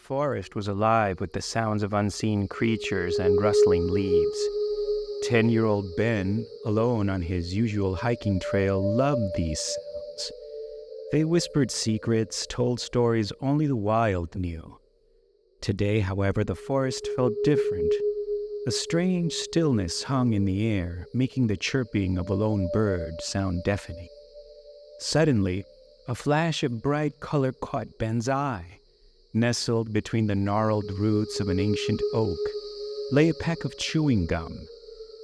forest was alive with the sounds of unseen creatures and rustling leaves. 10-year-old Ben, alone on his usual hiking trail, loved these sounds. They whispered secrets, told stories only the wild knew. Today, however, the forest felt different. A strange stillness hung in the air, making the chirping of a lone bird sound deafening. Suddenly, a flash of bright color caught Ben's eye. Nestled between the gnarled roots of an ancient oak lay a pack of chewing gum.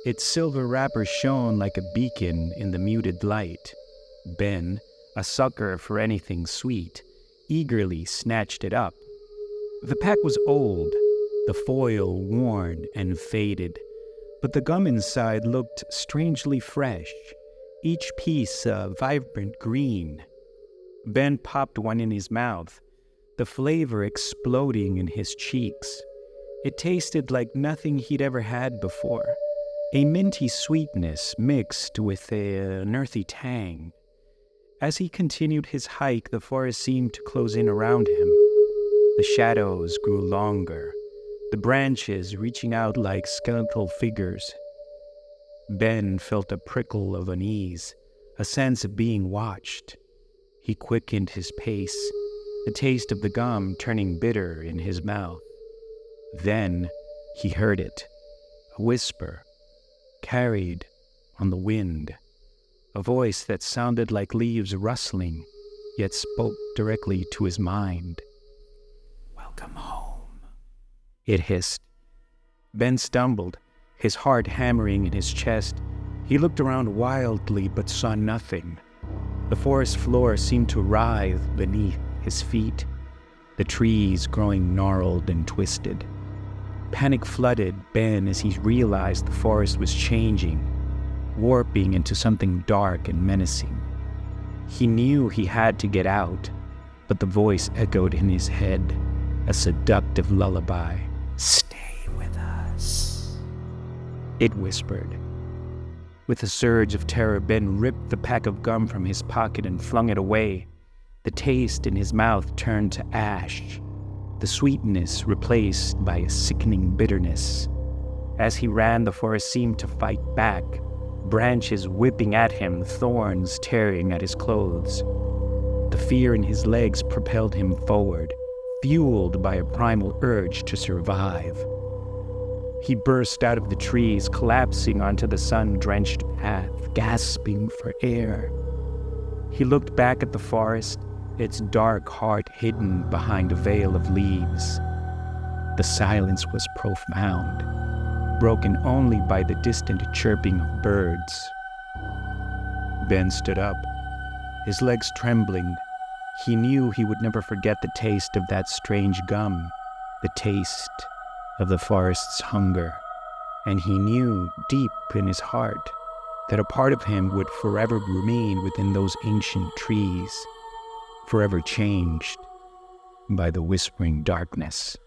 Its silver wrapper shone like a beacon in the muted light. Ben, a sucker for anything sweet, eagerly snatched it up. The pack was old, the foil worn and faded, but the gum inside looked strangely fresh, each piece a vibrant green. Ben popped one in his mouth, the flavor exploding in his cheeks. It tasted like nothing he'd ever had before, a minty sweetness mixed with an earthy tang. As he continued his hike, the forest seemed to close in around him. The shadows grew longer, the branches reaching out like skeletal figures. Ben felt a prickle of unease, a sense of being watched. He quickened his pace, the taste of the gum turning bitter in his mouth. Then he heard it, a whisper, carried on the wind, a voice that sounded like leaves rustling, yet spoke directly to his mind. "Welcome home," it hissed. Ben stumbled, his heart hammering in his chest. He looked around wildly but saw nothing. The forest floor seemed to writhe beneath his feet, the trees growing gnarled and twisted. Panic flooded Ben as he realized the forest was changing, warping into something dark and menacing. He knew he had to get out, but the voice echoed in his head, a seductive lullaby. "Stay with us," it whispered. With a surge of terror, Ben ripped the pack of gum from his pocket and flung it away. The taste in his mouth turned to ash, the sweetness replaced by a sickening bitterness. As he ran, the forest seemed to fight back, branches whipping at him, thorns tearing at his clothes. The fear in his legs propelled him forward, fueled by a primal urge to survive. He burst out of the trees, collapsing onto the sun-drenched path, gasping for air. He looked back at the forest, its dark heart hidden behind a veil of leaves. The silence was profound, broken only by the distant chirping of birds. Ben stood up, his legs trembling. He knew he would never forget the taste of that strange gum, the taste of the forest's hunger. And he knew deep in his heart that a part of him would forever remain within those ancient trees, forever changed by the whispering darkness.